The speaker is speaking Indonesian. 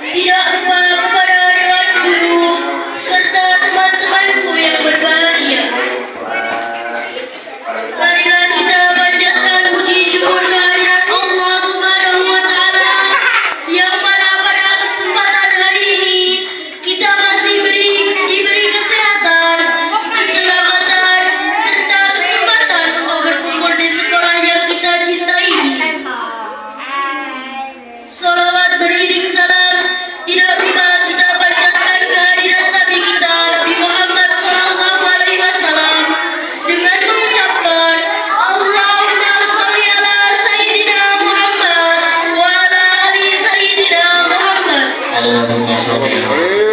Tidak lupa kepada dewan guru serta teman-temanku yang berbahagia. Marilah kita panjatkan puji syukur kehadirat Allah Subhanahu wa Ta'ala, yang mana pada kesempatan hari ini kita masih diberi kesehatan, keselamatan, serta kesempatan untuk berkumpul di sekolah yang kita cintai ini. Salawat beriring salam tidak lupa kita panjatkan kehadirat Nabi kita Nabi Muhammad SAW dengan mengucapkan Allahumma sholli ala Sayyidina Muhammad wa ala ali Sayyidina Muhammad. Allahumma sholli